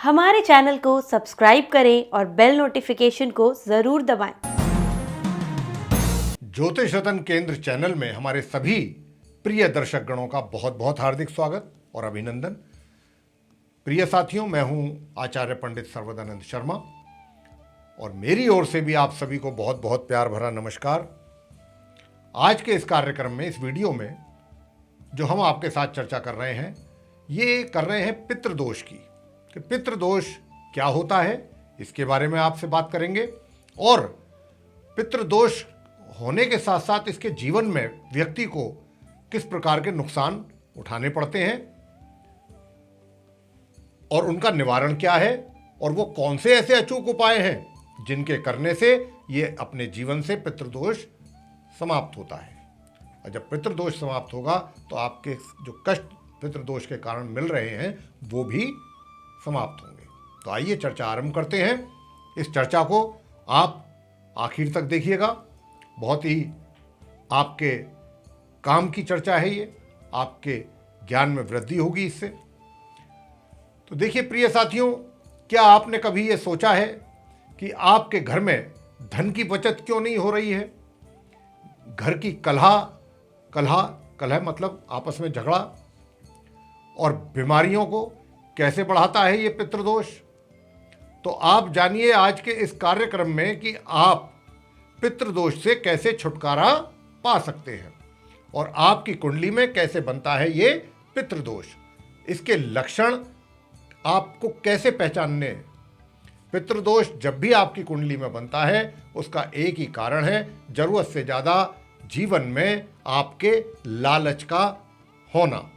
हमारे चैनल को सब्सक्राइब करें और बेल नोटिफिकेशन को ज़रूर दबाएं। ज्योतिष रतन केंद्र चैनल में हमारे सभी प्रिय दर्शक गणों का बहुत बहुत हार्दिक स्वागत और अभिनंदन। प्रिय साथियों, मैं हूं आचार्य पंडित सर्वदानंद शर्मा और मेरी ओर से भी आप सभी को बहुत बहुत प्यार भरा नमस्कार। आज के इस कार्यक्रम में, इस वीडियो में जो हम आपके साथ चर्चा कर रहे हैं, ये कर रहे हैं पितृदोष की, कि पितृदोष क्या होता है, इसके बारे में आपसे बात करेंगे और पितृदोष होने के साथ साथ इसके जीवन में व्यक्ति को किस प्रकार के नुकसान उठाने पड़ते हैं और उनका निवारण क्या है और वो कौन से ऐसे अचूक उपाय हैं जिनके करने से ये अपने जीवन से पितृदोष समाप्त होता है। और जब पितृदोष समाप्त होगा तो आपके जो कष्ट पितृदोष के कारण मिल रहे हैं वो भी समाप्त होंगे। तो आइए चर्चा आरंभ करते हैं। इस चर्चा को आप आखिर तक देखिएगा। बहुत ही आपके काम की चर्चा है ये, आपके ज्ञान में वृद्धि होगी इससे। तो देखिए प्रिय साथियों, क्या आपने कभी ये सोचा है कि आपके घर में धन की बचत क्यों नहीं हो रही है? घर की कलह मतलब आपस में झगड़ा और बीमारियों को कैसे बढ़ाता है ये पितृदोष? तो आप जानिए आज के इस कार्यक्रम में कि आप पितृदोष से कैसे छुटकारा पा सकते हैं और आपकी कुंडली में कैसे बनता है ये पितृदोष, इसके लक्षण आपको कैसे पहचानने हैं। पितृदोष जब भी आपकी कुंडली में बनता है उसका एक ही कारण है, जरूरत से ज़्यादा जीवन में आपके लालच का होना।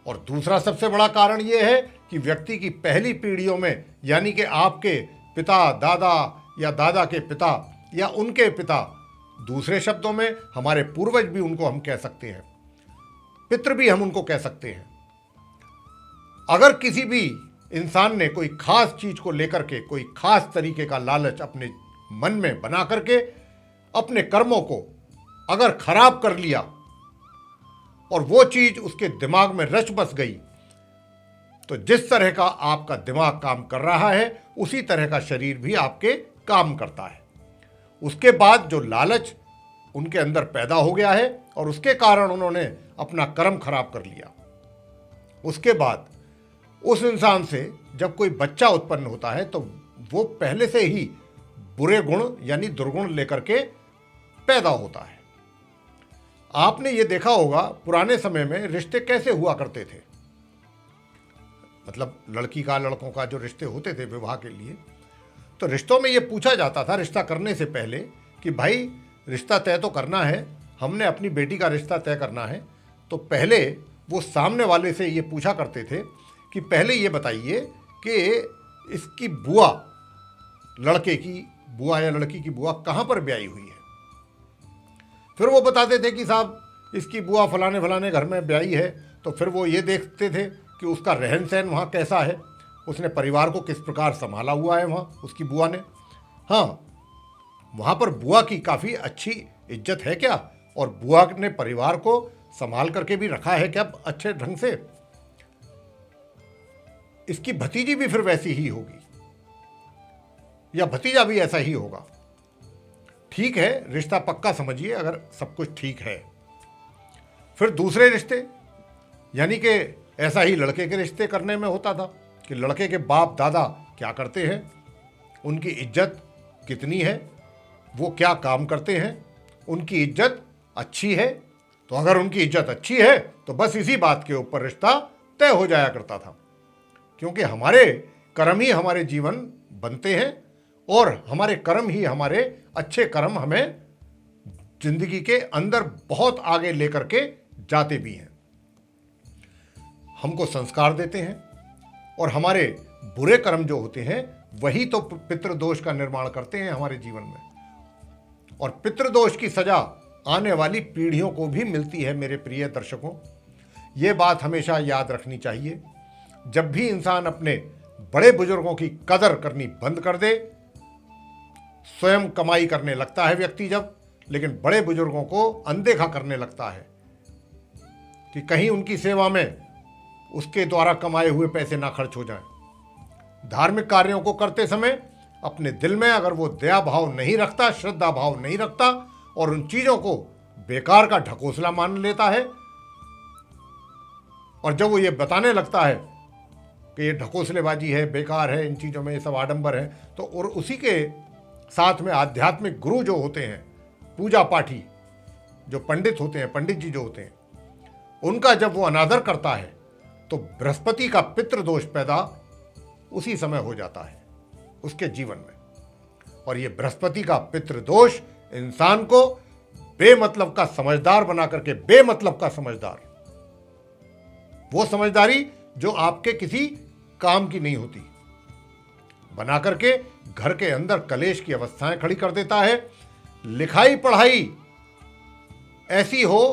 और दूसरा सबसे बड़ा कारण यह है कि व्यक्ति की पहली पीढ़ियों में, यानी कि आपके पिता, दादा या दादा के पिता या उनके पिता, दूसरे शब्दों में हमारे पूर्वज भी उनको हम कह सकते हैं, पितृ भी हम उनको कह सकते हैं। अगर किसी भी इंसान ने कोई खास चीज को लेकर के कोई खास तरीके का लालच अपने मन में बना करके अपने कर्मों को अगर खराब कर लिया और वो चीज उसके दिमाग में रच बस गई, तो जिस तरह का आपका दिमाग काम कर रहा है उसी तरह का शरीर भी आपके काम करता है। उसके बाद जो लालच उनके अंदर पैदा हो गया है और उसके कारण उन्होंने अपना कर्म खराब कर लिया, उसके बाद उस इंसान से जब कोई बच्चा उत्पन्न होता है तो वो पहले से ही बुरे गुण यानी दुर्गुण लेकर के पैदा होता है। आपने ये देखा होगा पुराने समय में रिश्ते कैसे हुआ करते थे, मतलब लड़की का लड़कों का जो रिश्ते होते थे विवाह के लिए, तो रिश्तों में ये पूछा जाता था रिश्ता करने से पहले कि भाई रिश्ता तय तो करना है, हमने अपनी बेटी का रिश्ता तय करना है, तो पहले वो सामने वाले से ये पूछा करते थे कि पहले ये बताइए कि इसकी बुआ, लड़के की बुआ या लड़की की बुआ कहाँ पर ब्याही हुई है। फिर वो बताते थे कि साहब इसकी बुआ फलाने फलाने घर में ब्याही है, तो फिर वो ये देखते थे कि उसका रहन सहन वहाँ कैसा है, उसने परिवार को किस प्रकार संभाला हुआ है वहाँ उसकी बुआ ने। हाँ, वहाँ पर बुआ की काफ़ी अच्छी इज्जत है क्या, और बुआ ने परिवार को संभाल करके भी रखा है क्या अच्छे ढंग से। इसकी भतीजी भी फिर वैसी ही होगी या भतीजा भी ऐसा ही होगा। ठीक है, रिश्ता पक्का समझिए अगर सब कुछ ठीक है। फिर दूसरे रिश्ते, यानी कि ऐसा ही लड़के के रिश्ते करने में होता था कि लड़के के बाप दादा क्या करते हैं, उनकी इज्जत कितनी है, वो क्या काम करते हैं, उनकी इज्जत अच्छी है, तो अगर उनकी इज्जत अच्छी है तो बस इसी बात के ऊपर रिश्ता तय हो जाया करता था, क्योंकि हमारे कर्म ही हमारे जीवन बनते हैं और हमारे कर्म ही हमारे अच्छे कर्म हमें जिंदगी के अंदर बहुत आगे लेकर के जाते भी हैं, हमको संस्कार देते हैं और हमारे बुरे कर्म जो होते हैं वही तो पितृदोष का निर्माण करते हैं हमारे जीवन में। और पितृदोष की सजा आने वाली पीढ़ियों को भी मिलती है। मेरे प्रिय दर्शकों, ये बात हमेशा याद रखनी चाहिए। जब भी इंसान अपने बड़े बुजुर्गों की कदर करनी बंद कर दे, स्वयं कमाई करने लगता है व्यक्ति जब, लेकिन बड़े बुजुर्गों को अनदेखा करने लगता है कि कहीं उनकी सेवा में उसके द्वारा कमाए हुए पैसे ना खर्च हो जाएं, धार्मिक कार्यों को करते समय अपने दिल में अगर वो दया भाव नहीं रखता, श्रद्धा भाव नहीं रखता और उन चीज़ों को बेकार का ढकोसला मान लेता है, और जब वो ये बताने लगता है कि ये ढकोसलेबाजी है, बेकार है, इन चीज़ों में ये सब आडंबर है, तो और उसी के साथ में आध्यात्मिक गुरु जो होते हैं, पूजा पाठी जो पंडित होते हैं, पंडित जी जो होते हैं, उनका जब वो अनादर करता है तो बृहस्पति का पितृदोष पैदा उसी समय हो जाता है उसके जीवन में। और ये बृहस्पति का पितृदोष इंसान को बेमतलब का समझदार बना करके, बेमतलब का समझदार, वो समझदारी जो आपके किसी काम की नहीं होती, बना करके घर के अंदर कलेश की अवस्थाएं खड़ी कर देता है। लिखाई पढ़ाई ऐसी हो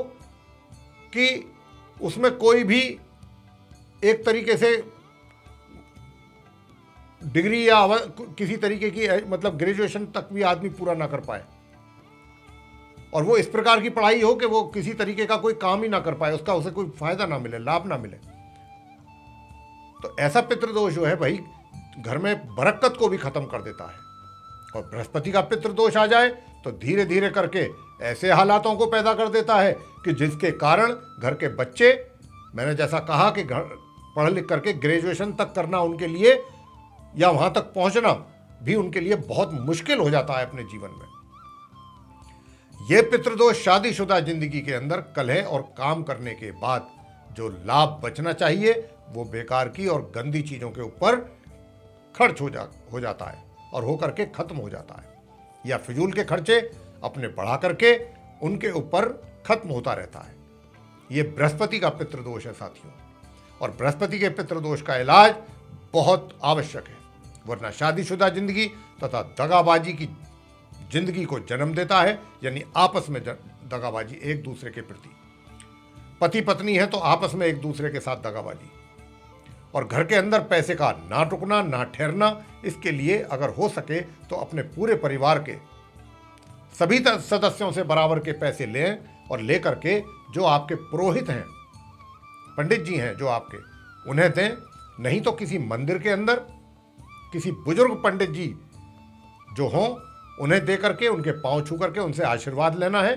कि उसमें कोई भी एक तरीके से डिग्री या किसी तरीके की मतलब ग्रेजुएशन तक भी आदमी पूरा ना कर पाए, और वो इस प्रकार की पढ़ाई हो कि वो किसी तरीके का कोई काम ही ना कर पाए, उसका उसे कोई फायदा ना मिले, लाभ ना मिले। तो ऐसा पितृदोष जो है भाई घर में बरकत को भी खत्म कर देता है। और बृहस्पति का पितृदोष आ जाए तो धीरे धीरे करके ऐसे हालातों को पैदा कर देता है कि जिसके कारण घर के बच्चे, मैंने जैसा कहा कि घर पढ़ लिख करके ग्रेजुएशन तक करना उनके लिए या वहां तक पहुंचना भी उनके लिए बहुत मुश्किल हो जाता है अपने जीवन में। यह पितृदोष शादीशुदा जिंदगी के अंदर कलह और काम करने के बाद जो लाभ बचना चाहिए वो बेकार की और गंदी चीजों के ऊपर खर्च हो जाता है और हो करके खत्म हो जाता है, या फिजूल के खर्चे अपने बढ़ा करके उनके ऊपर खत्म होता रहता है। ये बृहस्पति का पितृदोष है साथियों, और बृहस्पति के पितृदोष का इलाज बहुत आवश्यक है, वरना शादीशुदा जिंदगी तथा दगाबाजी की जिंदगी को जन्म देता है। यानी आपस में दगाबाजी एक दूसरे के प्रति, पति पत्नी है तो आपस में एक दूसरे के साथ दगाबाजी, और घर के अंदर पैसे का ना रुकना ना ठहरना। इसके लिए अगर हो सके तो अपने पूरे परिवार के सभी सदस्यों से बराबर के पैसे लें और लेकर के जो आपके पुरोहित हैं, पंडित जी हैं जो आपके, उन्हें दें, नहीं तो किसी मंदिर के अंदर किसी बुजुर्ग पंडित जी जो हों उन्हें दे करके उनके पांव छू करके उनसे आशीर्वाद लेना है।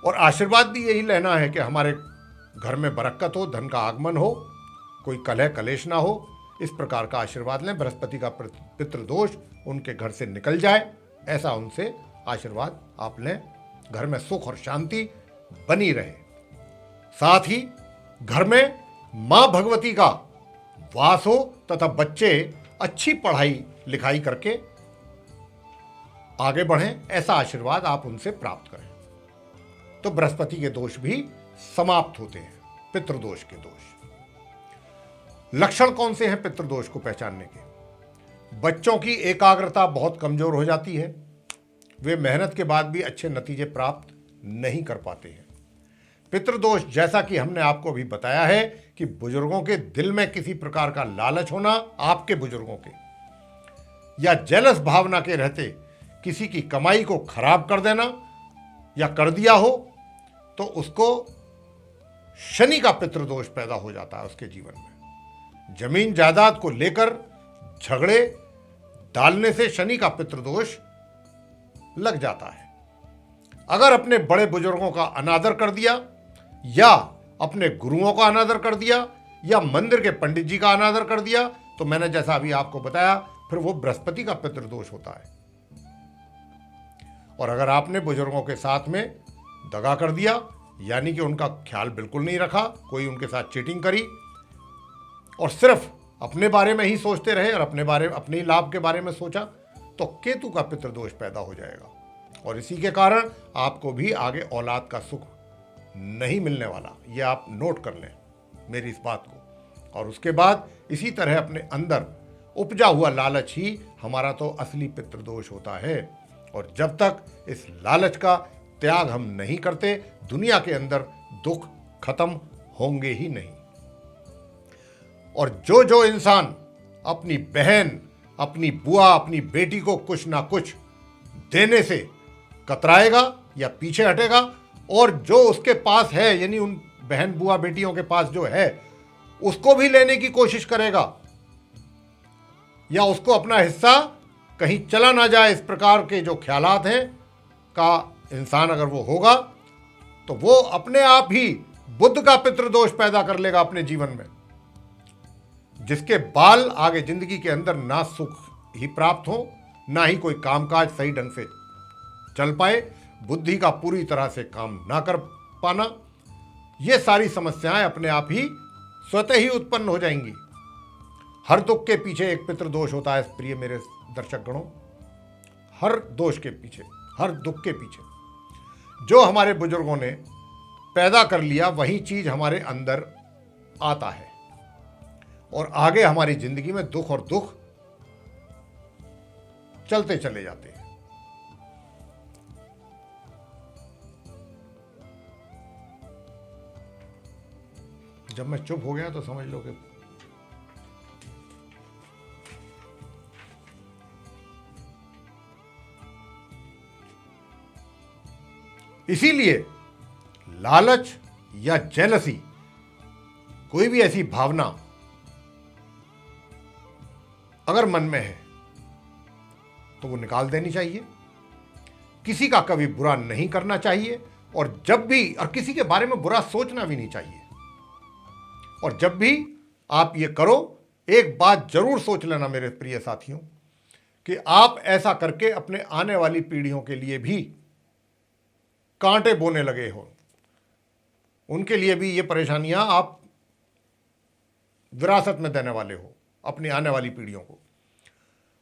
और आशीर्वाद भी यही लेना है कि हमारे घर में बरकत हो, धन का आगमन हो, कोई कलह कलेश ना हो, इस प्रकार का आशीर्वाद लें। बृहस्पति का पितृदोष उनके घर से निकल जाए, ऐसा उनसे आशीर्वाद आप लें। घर में सुख और शांति बनी रहे। साथ ही घर में मां भगवती का वास हो तथा बच्चे अच्छी पढ़ाई लिखाई करके आगे बढ़ें, ऐसा आशीर्वाद आप उनसे प्राप्त करें, तो बृहस्पति के दोष भी समाप्त होते हैं। पितृदोष के दोष लक्षण कौन से हैं पितृदोष को पहचानने के? बच्चों की एकाग्रता बहुत कमजोर हो जाती है, वे मेहनत के बाद भी अच्छे नतीजे प्राप्त नहीं कर पाते हैं। पितृदोष, जैसा कि हमने आपको अभी बताया है कि बुजुर्गों के दिल में किसी प्रकार का लालच होना, आपके बुजुर्गों के, या जेलस भावना के रहते किसी की कमाई को खराब कर देना या कर दिया हो, तो उसको शनि का पितृदोष पैदा हो जाता है उसके जीवन में। जमीन जायदाद को लेकर झगड़े डालने से शनि का पितृदोष लग जाता है। अगर अपने बड़े बुजुर्गों का अनादर कर दिया, या अपने गुरुओं का अनादर कर दिया, या मंदिर के पंडित जी का अनादर कर दिया, तो मैंने जैसा अभी आपको बताया, फिर वो बृहस्पति का पितृदोष होता है। और अगर आपने बुजुर्गों के साथ में दगा कर दिया, यानी कि उनका ख्याल बिल्कुल नहीं रखा, कोई उनके साथ चीटिंग करी और सिर्फ अपने बारे में ही सोचते रहे और अपने ही लाभ के बारे में सोचा, तो केतु का पितृदोष पैदा हो जाएगा। और इसी के कारण आपको भी आगे औलाद का सुख नहीं मिलने वाला। ये आप नोट कर लें मेरी इस बात को। और उसके बाद इसी तरह अपने अंदर उपजा हुआ लालच ही हमारा तो असली पितृदोष होता है। और जब तक इस लालच का त्याग हम नहीं करते, दुनिया के अंदर दुख खत्म होंगे ही नहीं। और जो इंसान अपनी बहन, अपनी बुआ, अपनी बेटी को कुछ ना कुछ देने से कतराएगा या पीछे हटेगा, और जो उसके पास है, यानी उन बहन बुआ बेटियों के पास जो है, उसको भी लेने की कोशिश करेगा, या उसको अपना हिस्सा कहीं चला ना जाए, इस प्रकार के जो ख्यालात हैं का इंसान अगर वो होगा तो वो अपने आप ही बुद्ध का पितृदोष पैदा कर लेगा अपने जीवन में, जिसके बाल आगे जिंदगी के अंदर ना सुख ही प्राप्त हो, ना ही कोई कामकाज सही ढंग से चल पाए, बुद्धि का पूरी तरह से काम ना कर पाना, ये सारी समस्याएं अपने आप ही स्वतः ही उत्पन्न हो जाएंगी। हर दुख के पीछे एक पितृदोष होता है प्रिय मेरे दर्शक गणों। हर दोष के पीछे, हर दुख के पीछे जो हमारे बुजुर्गों ने पैदा कर लिया वही चीज हमारे अंदर आता है और आगे हमारी जिंदगी में दुख और दुख चलते चले जाते हैं। जब मैं चुप हो गया तो समझ लो कि इसीलिए लालच या जेलसी, कोई भी ऐसी भावना अगर मन में है तो वो निकाल देनी चाहिए। किसी का कभी बुरा नहीं करना चाहिए और जब भी, और किसी के बारे में बुरा सोचना भी नहीं चाहिए। और जब भी आप ये करो, एक बात जरूर सोच लेना मेरे प्रिय साथियों कि आप ऐसा करके अपने आने वाली पीढ़ियों के लिए भी कांटे बोने लगे हो, उनके लिए भी ये परेशानियां आप विरासत में देने वाले हो अपनी आने वाली पीढ़ियों को।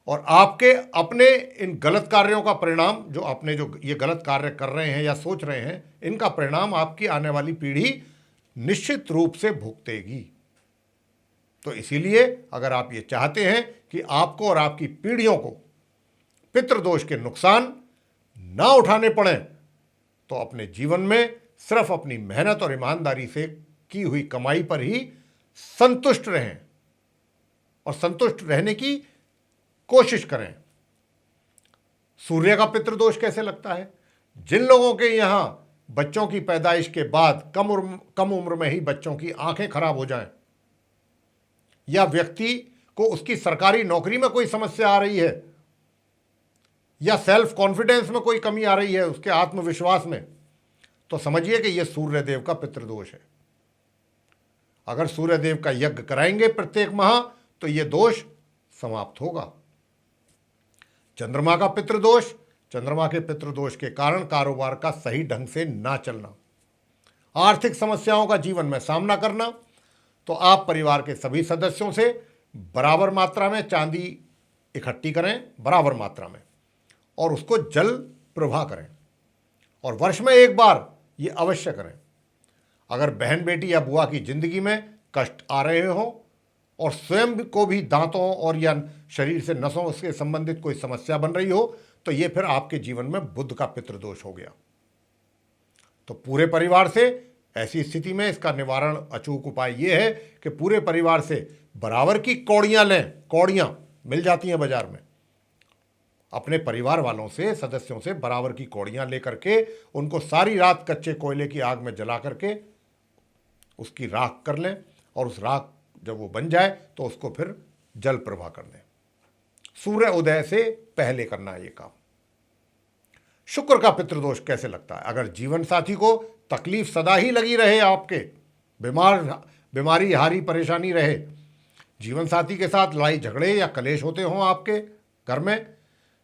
और आपके अपने इन गलत कार्यों का परिणाम, जो आपने जो ये गलत कार्य कर रहे हैं या सोच रहे हैं, इनका परिणाम आपकी आने वाली पीढ़ी निश्चित रूप से भुगतेगी। तो इसीलिए अगर आप ये चाहते हैं कि आपको और आपकी पीढ़ियों को पितृदोष के नुकसान ना उठाने पड़े, तो अपने जीवन में सिर्फ अपनी मेहनत और ईमानदारी से की हुई कमाई पर ही संतुष्ट रहें और संतुष्ट रहने की कोशिश करें। सूर्य का पितृदोष कैसे लगता है? जिन लोगों के यहां बच्चों की पैदाइश के बाद कम उम्र में ही बच्चों की आंखें खराब हो जाएं, या व्यक्ति को उसकी सरकारी नौकरी में कोई समस्या आ रही है, या सेल्फ कॉन्फिडेंस में कोई कमी आ रही है, उसके आत्मविश्वास में, तो समझिए कि यह सूर्यदेव का पितृदोष है। अगर सूर्यदेव का यज्ञ कराएंगे प्रत्येक माह तो यह दोष समाप्त होगा। चंद्रमा का पितृदोष, चंद्रमा के पितृदोष के कारण कारोबार का सही ढंग से ना चलना, आर्थिक समस्याओं का जीवन में सामना करना, तो आप परिवार के सभी सदस्यों से बराबर मात्रा में चांदी इकट्ठी करें, बराबर मात्रा में, और उसको जल प्रवाह करें और वर्ष में एक बार ये अवश्य करें। अगर बहन बेटी या बुआ की जिंदगी में कष्ट आ रहे हो और स्वयं को भी दांतों और या शरीर से नसों से संबंधित कोई समस्या बन रही हो, तो ये फिर आपके जीवन में बुध का पितृदोष हो गया। तो पूरे परिवार से ऐसी स्थिति में इसका निवारण अचूक उपाय ये है कि पूरे परिवार से बराबर की कौड़ियां लें। कौड़ियां मिल जाती हैं बाजार में। अपने परिवार वालों से, सदस्यों से बराबर की कौड़ियां लेकर के उनको सारी रात कच्चे कोयले की आग में जला करके उसकी राख कर लें, और उस राख जब वो बन जाए तो उसको फिर जल प्रवाह कर दें। सूर्य उदय से पहले करना है ये काम। शुक्र का पितृदोष कैसे लगता है? अगर जीवन साथी को तकलीफ सदा ही लगी रहे, आपके बीमारी हारी परेशानी रहे, जीवन साथी के साथ लड़ाई झगड़े या कलेश होते हों आपके घर में,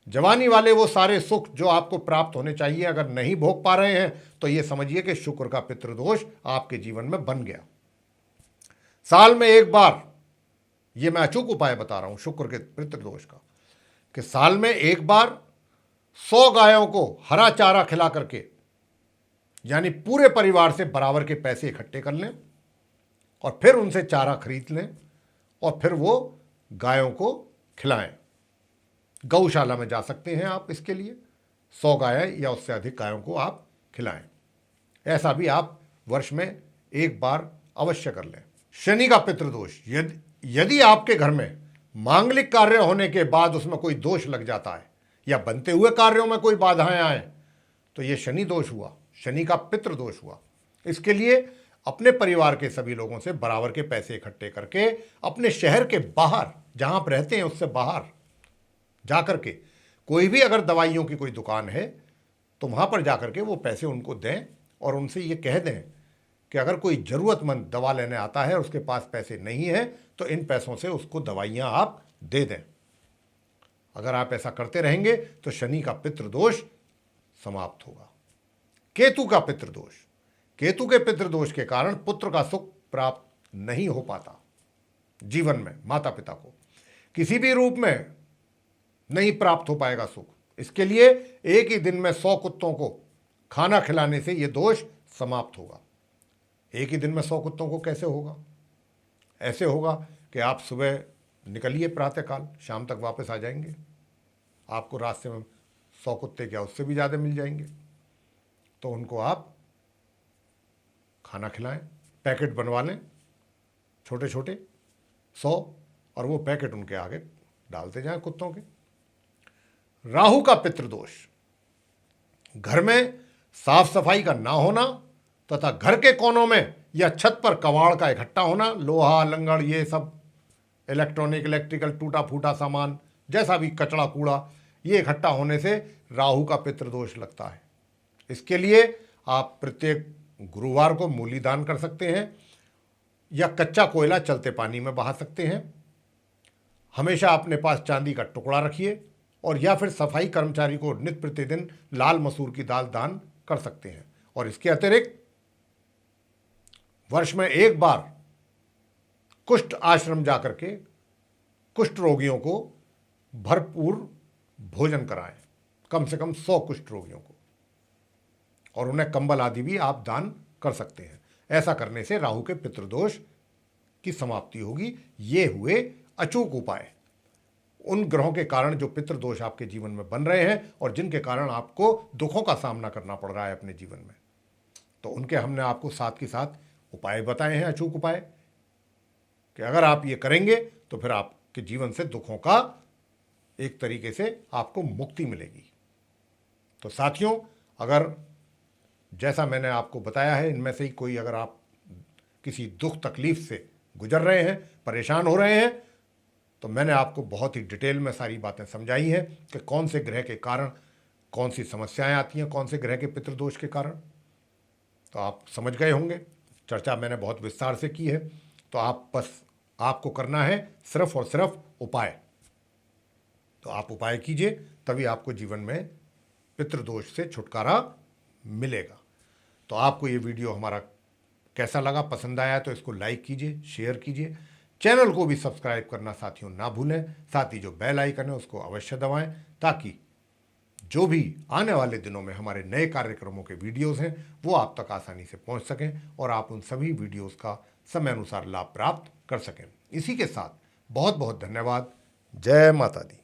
जवानी वाले वो सारे सुख जो आपको प्राप्त होने चाहिए अगर नहीं भोग पा रहे हैं, तो ये समझिए कि शुक्र का पितृदोष आपके जीवन में बन गया। साल में एक बार, ये मैं अचूक उपाय बता रहा हूं शुक्र के पितृदोष का, कि साल में एक बार 100 गायों को हरा चारा खिला करके, यानी पूरे परिवार से बराबर के पैसे इकट्ठे कर लें और फिर उनसे चारा खरीद लें और फिर वो गायों को खिलाएं। गौशाला में जा सकते हैं आप, इसके लिए 100 गाय या उससे अधिक गायों को आप खिलाएं। ऐसा भी आप वर्ष में एक बार अवश्य कर लें। शनि का पितृदोष, यदि आपके घर में मांगलिक कार्य होने के बाद उसमें कोई दोष लग जाता है या बनते हुए कार्यों में कोई बाधाएं आए, तो ये शनि दोष हुआ, शनि का पितृदोष हुआ। इसके लिए अपने परिवार के सभी लोगों से बराबर के पैसे इकट्ठे करके अपने शहर के बाहर जहां आप रहते हैं उससे बाहर जा करके कोई भी अगर दवाइयों की कोई दुकान है तो वहां पर जा करके वो पैसे उनको दें और उनसे ये कह दें कि अगर कोई ज़रूरतमंद दवा लेने आता है और उसके पास पैसे नहीं है तो इन पैसों से उसको दवाइयाँ आप दे दें। अगर आप ऐसा करते रहेंगे तो शनि का पितृदोष समाप्त होगा। केतु का पितृदोष, केतु के पितृदोष के कारण पुत्र का सुख प्राप्त नहीं हो पाता। जीवन में माता पिता को किसी भी रूप में नहीं प्राप्त हो पाएगा सुख। इसके लिए एक ही दिन में 100 कुत्तों को खाना खिलाने से यह दोष समाप्त होगा। एक ही दिन में 100 कुत्तों को कैसे होगा? ऐसे होगा कि आप सुबह निकलिए प्रातःकाल, शाम तक वापस आ जाएंगे, आपको रास्ते में 100 कुत्ते क्या उससे भी ज़्यादा मिल जाएंगे। तो उनको आप खाना खिलाएं, पैकेट बनवा लें छोटे छोटे 100 और वो पैकेट उनके आगे डालते जाएं कुत्तों के। राहु का पितृदोष, घर में साफ सफाई का ना होना तथा घर के कोनों में या छत पर कबाड़ का इकट्ठा होना, लोहा लंगड़ ये सब इलेक्ट्रॉनिक इलेक्ट्रिकल टूटा फूटा सामान जैसा भी कचड़ा कूड़ा ये इकट्ठा होने से राहु का पितृदोष लगता है। इसके लिए आप प्रत्येक गुरुवार को मूली दान कर सकते हैं या कच्चा कोयला चलते पानी में बहा सकते हैं। हमेशा अपने पास चांदी का टुकड़ा रखिए और या फिर सफाई कर्मचारी को नित्य प्रतिदिन लाल मसूर की दाल दान कर सकते हैं। और इसके अतिरिक्त वर्ष में एक बार कुष्ठ आश्रम जाकर के कुष्ठ रोगियों को भरपूर भोजन कराएं, कम से कम 100 कुष्ठ रोगियों को, और उन्हें कंबल आदि भी आप दान कर सकते हैं। ऐसा करने से राहु के पितृदोष की समाप्ति होगी। ये हुए अचूक उपाय उन ग्रहों के कारण जो पितृदोष आपके जीवन में बन रहे हैं और जिनके कारण आपको दुखों का सामना करना पड़ रहा है अपने जीवन में। तो उनके हमने आपको साथ के साथ उपाय बताए हैं, अचूक उपाय, कि अगर आप ये करेंगे तो फिर आपके जीवन से दुखों का एक तरीके से आपको मुक्ति मिलेगी। तो साथियों, अगर जैसा मैंने आपको बताया है इनमें से ही कोई अगर आप किसी दुख तकलीफ से गुजर रहे हैं, परेशान हो रहे हैं, तो मैंने आपको बहुत ही डिटेल में सारी बातें समझाई हैं कि कौन से ग्रह के कारण कौन सी समस्याएं आती हैं, कौन से ग्रह के पितृदोष के कारण। तो आप समझ गए होंगे, चर्चा मैंने बहुत विस्तार से की है। तो आपको करना है सिर्फ और सिर्फ उपाय। तो आप उपाय कीजिए, तभी आपको जीवन में पितृदोष से छुटकारा मिलेगा। तो आपको ये वीडियो हमारा कैसा लगा, पसंद आया तो इसको लाइक कीजिए, शेयर कीजिए, चैनल को भी सब्सक्राइब करना साथियों ना भूलें। साथ ही जो बेल आइकन है उसको अवश्य दबाएं ताकि जो भी आने वाले दिनों में हमारे नए कार्यक्रमों के वीडियोस हैं वो आप तक आसानी से पहुंच सकें और आप उन सभी वीडियोस का समय अनुसार लाभ प्राप्त कर सकें। इसी के साथ बहुत बहुत धन्यवाद। जय माता दी।